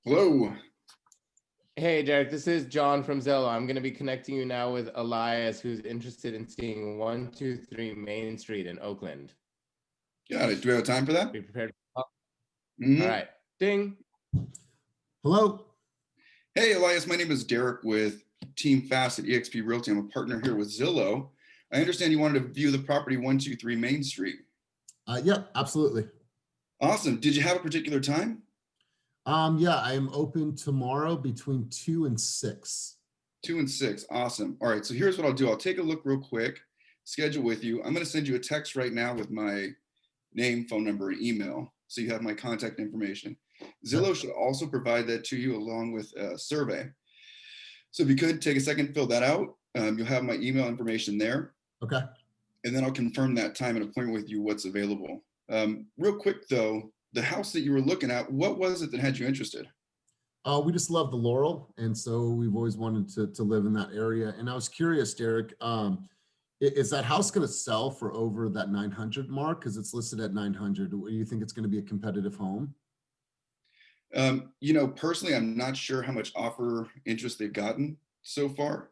Hello. Hey, Derek, this is John from Zillow. I'm going to be connecting you now with Elias, who's interested in seeing 123 Main Street in Oakland. Got it. Do we have time for that? Be prepared. Mhm. All right. Ding. Hello. Hey, Elias. My name is Derek with Team Fast at eXp Realty. I'm a partner here with Zillow. I understand you wanted to view the property 123 Main Street. Yeah, absolutely. Awesome. Did you have a particular time? Yeah, I am open tomorrow between 2 and 6. 2 and 6. Awesome. All right. So here's what I'll do. I'll take a look real quick, schedule with you. I'm going to send you a text right now with my name, phone number, and email, so you have my contact information. Zillow should also provide that to you along with a survey. So if you could take a second, fill that out. You'll have my email information there. Okay. And then I'll confirm that time and appointment with you, what's available. Real quick though, the house that you were looking at, what was it that had you interested? We just love the Laurel, and so we've always wanted to live in that area. And I was curious, Derek, is that house going to sell for over that 900 mark? Because it's listed at 900. Do you think it's going to be a competitive home? Personally, I'm not sure how much offer interest they've gotten so far.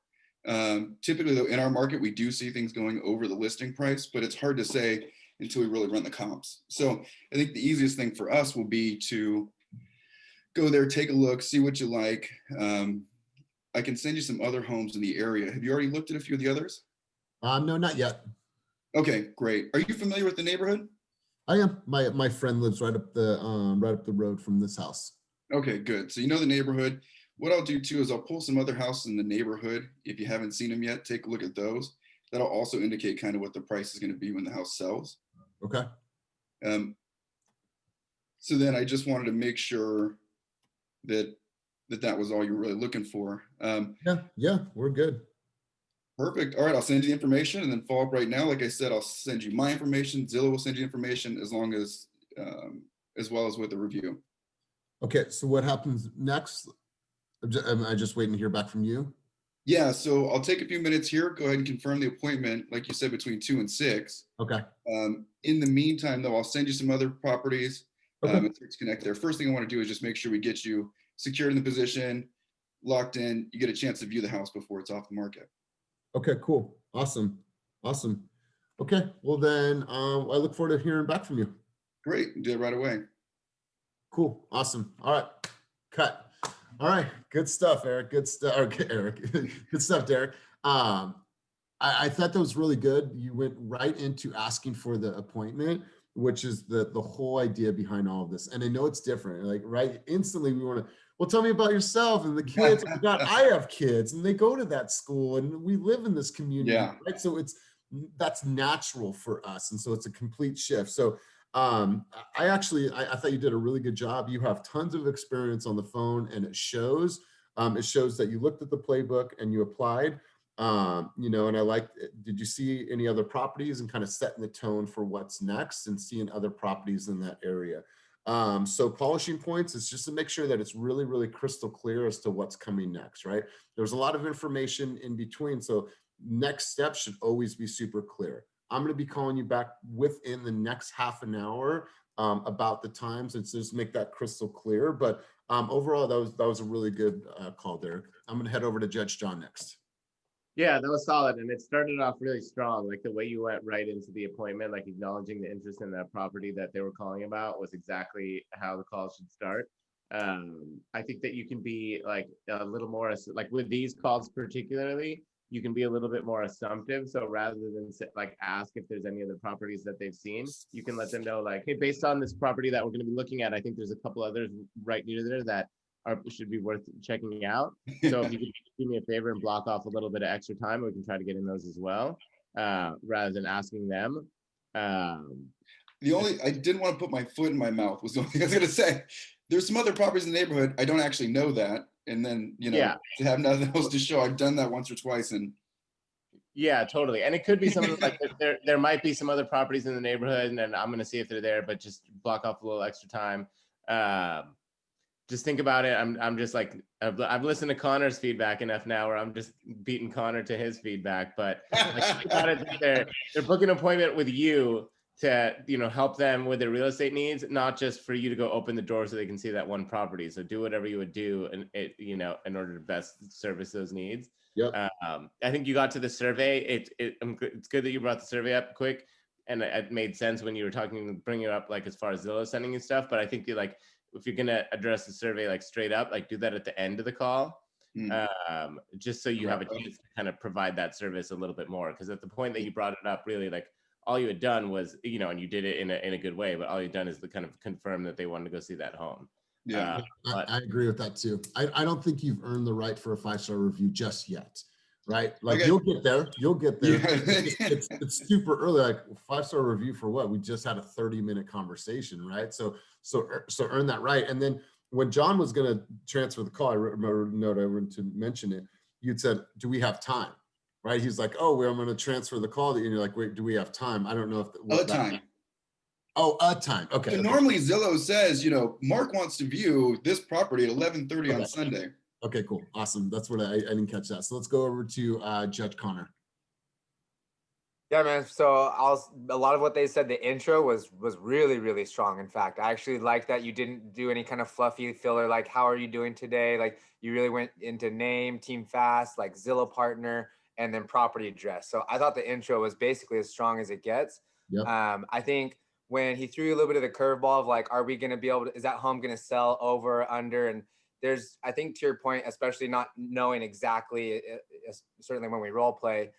Typically though, in our market, we do see things going over the listing price, but it's hard to say until we really run the comps. So I think the easiest thing for us will be to go there, take a look, see what you like. I can send you some other homes in the area. Have you already looked at a few of the others? No, not yet. Okay, great. Are you familiar with the neighborhood? I am. My friend lives right up the road from this house. Okay, good. So you know the neighborhood. What I'll do too is I'll pull some other houses in the neighborhood. If you haven't seen them yet, take a look at those. That'll also indicate kind of what the price is going to be when the house sells. Okay. So then I just wanted to make sure that was all you were really looking for. Yeah, we're good. Perfect. All right, I'll send you the information and then follow up right now. Like I said, I'll send you my information. Zillow will send you information as well as with the review. Okay, so what happens next? Am I just waiting to hear back from you? Yeah, so I'll take a few minutes here. Go ahead and confirm the appointment, like you said, between 2 and 6. Okay. In the meantime, though, I'll send you some other properties. Okay. And to connect there. First thing I want to do is just make sure we get you secured in the position, locked in. You get a chance to view the house before it's off the market. Okay, cool. Awesome. Okay, well then I look forward to hearing back from you. Great, do it right away. Cool, awesome. All right, cut. All right, good stuff, Eric. Good stuff, Eric. Good stuff, Derek. I thought that was really good. You went right into asking for the appointment, which is the whole idea behind all of this. And I know it's different. Like right instantly, we want to. Well, tell me about yourself and the kids. Oh my God, I have kids, and they go to that school, and we live in this community, yeah. right? So that's natural for us, and so it's a complete shift. So I thought you did a really good job. You have tons of experience on the phone, and it shows. It shows that you looked at the playbook and you applied. And I like. Did you see any other properties and kind of setting the tone for what's next and seeing other properties in that area? So polishing points is just to make sure that it's really, really crystal clear as to what's coming next, right? There's a lot of information in between. So next steps should always be super clear. I'm going to be calling you back within the next half an hour about the times and just make that crystal clear. But overall, that was a really good call, Derek. I'm going to head over to Judge John next. Yeah, that was solid. And it started off really strong. Like the way you went right into the appointment, like acknowledging the interest in that property that they were calling about was exactly how the call should start. I think that you can be like a little more, like with these calls particularly, you can be a little bit more assumptive. So rather than like ask if there's any other properties that they've seen, you can let them know like, hey, based on this property that we're going to be looking at, I think there's a couple others right near there that should be worth checking out. So if you could do me a favor and block off a little bit of extra time, we can try to get in those as well, rather than asking them. I didn't want to put my foot in my mouth was the only thing I was going to say. There's some other properties in the neighborhood. I don't actually know that. And then, to have nothing else to show, I've done that once or twice. And yeah, totally. And it could be something like there might be some other properties in the neighborhood, and then I'm going to see if they're there, but just block off a little extra time. Just think about it. I'm just like, I've listened to Connor's feedback enough now where I'm just beating Connor to his feedback. But like, think about it, they're booking an appointment with you to, you know, help them with their real estate needs, not just for you to go open the door so they can see that one property. So do whatever you would do, and it, you know, in order to best service those needs. Yep. I think you got to the survey. It's good that you brought the survey up quick, and it made sense when you were talking, bringing it up, like as far as Zillow sending you stuff. But I think you like, if you're gonna address the survey like straight up, like do that at the end of the call, just so you have a chance to kind of provide that service a little bit more. Because at the point that you brought it up, really like all you had done was, you know, and you did it in a good way, but all you've done is to kind of confirm that they wanted to go see that home. Yeah, I agree with that too. I don't think you've earned the right for a 5-star review just yet, right? Like okay. you'll get there. Yeah. It's super early. Like 5-star review for what? We just had a 30-minute conversation, right? So earn that right. And then when John was going to transfer the call, I remember a note I wanted to mention it. You'd said, "Do we have time?" Right? He's like, "Oh, I'm going to transfer the call." And you're like, "Wait, do we have time?" I don't know if time. Oh, a time. Okay. So okay. normally Zillow says, you know, Mark wants to view this property at 11:30 Okay. on Sunday. Okay, cool. Awesome. That's what I didn't catch that. So let's go over to Judge Connor. Yeah, man. So a lot of what they said, the intro was really, really strong. In fact, I actually like that you didn't do any kind of fluffy filler, like, how are you doing today? Like you really went into name, team fast, like Zillow partner, and then property address. So I thought the intro was basically as strong as it gets. Yep. I think when he threw a little bit of the curveball of like, are we going to be able to, is that home going to sell over or under? And there's, I think to your point, especially not knowing exactly, certainly when we role play,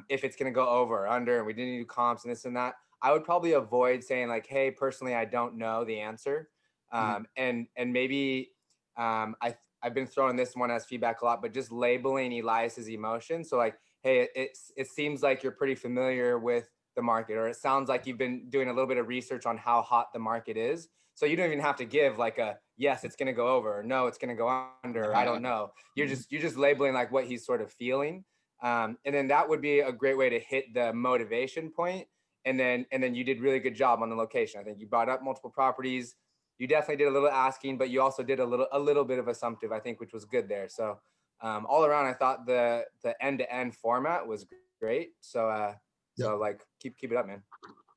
if it's going to go over or under, and we didn't do comps and this and that, I would probably avoid saying like, hey, personally, I don't know the answer. And maybe I've been throwing this one as feedback a lot, but just labeling Elias's emotion. So like, hey, it seems like you're pretty familiar with the market, or it sounds like you've been doing a little bit of research on how hot the market is. So you don't even have to give like a, yes, it's going to go over, or no, it's going to go under, or I don't know. You're just labeling like what he's sort of feeling. And then that would be a great way to hit the motivation point. And then you did really good job on the location. I think you brought up multiple properties. You definitely did a little asking, but you also did a little bit of assumptive, I think, which was good there. So all around, I thought the end-to-end format was great. So so like keep it up, man.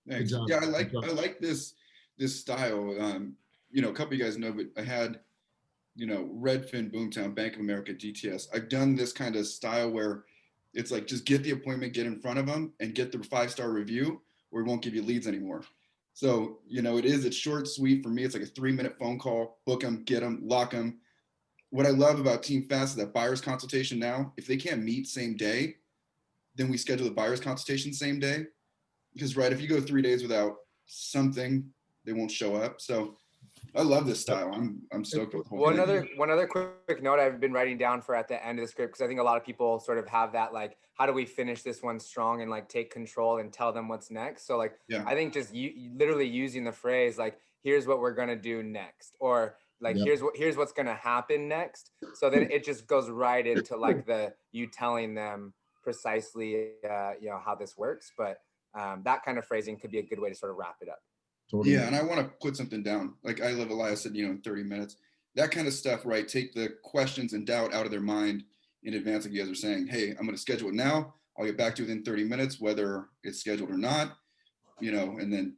Thanks. Yeah, I like this style. You know, a couple of you guys know, but I had, you know, Redfin, Boomtown, Bank of America, DTS. I've done this kind of style where it's like, just get the appointment, get in front of them, and get the 5-star review, or we won't give you leads anymore. So, you know, it's short, sweet. For me, it's like a 3-minute phone call, book them, get them, lock them. What I love about Team Fast is that buyer's consultation now, if they can't meet same day, then we schedule the buyer's consultation same day. Because, right, if you go 3 days without something, they won't show up. So I love this style. I'm stoked with the whole thing. One other quick note I've been writing down for at the end of the script, because I think a lot of people sort of have that, like, how do we finish this one strong and like take control and tell them what's next? So like, yeah. I think just you literally using the phrase like, here's what we're going to do next, or like, here's what's going to happen next. So then it just goes right into like you telling them precisely, you know, how this works. But that kind of phrasing could be a good way to sort of wrap it up. Totally. Yeah, and I want to put something down. Like I love Elias said, you know, in 30 minutes, that kind of stuff, right? Take the questions and doubt out of their mind in advance. Like you guys are saying, hey, I'm going to schedule it now. I'll get back to you within 30 minutes, whether it's scheduled or not, you know, and then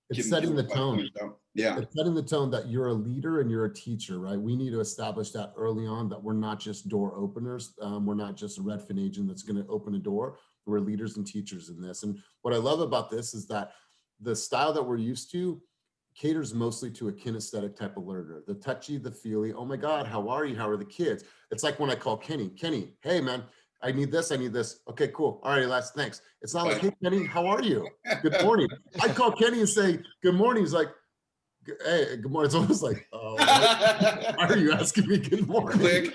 it's setting the tone. Yeah. It's setting the tone that you're a leader and you're a teacher, right? We need to establish that early on, that we're not just door openers. We're not just a Redfin agent that's going to open a door. We're leaders and teachers in this. And what I love about this is that the style that we're used to caters mostly to a kinesthetic type of learner, the touchy, the feely. Oh my God, how are you? How are the kids? It's like when I call Kenny, hey man, I need this. Okay, cool. All right, Elias, thanks. It's not like, hey Kenny, how are you? Good morning. I call Kenny and say, good morning. He's like, hey, good morning. It's almost like, oh, why are you asking me good morning?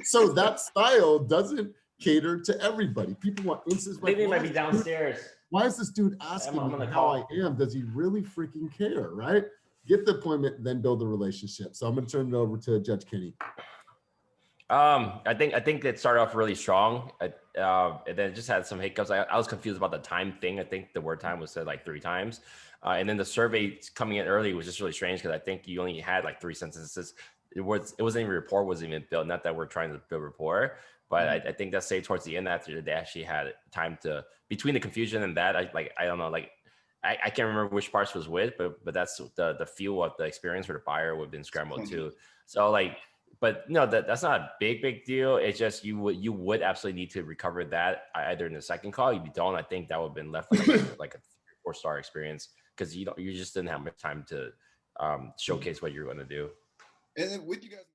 So that style doesn't cater to everybody. People want instant. Maybe it might be downstairs. Why is this dude asking me how I am? Does he really freaking care, right? Get the appointment, then build the relationship. So I'm going to turn it over to Judge Kenny. I think it started off really strong. And then it just had some hiccups. I was confused about the time thing. I think the word time was said like 3 times. And then the survey coming in early was just really strange because I think you only had like 3 sentences. It wasn't even rapport wasn't even built. Not that we're trying to build rapport, but I think that's say towards the end after they actually had time to, between the confusion and that, I don't know, like I can't remember which parts was with, but that's the feel of the experience for the buyer would have been scrambled too. So like, but no, that's not a big deal. It's just you would absolutely need to recover that either in the second call. If you don't, I think that would have been left like a 4-star experience because you just didn't have much time to showcase what you're going to do. And then with you guys.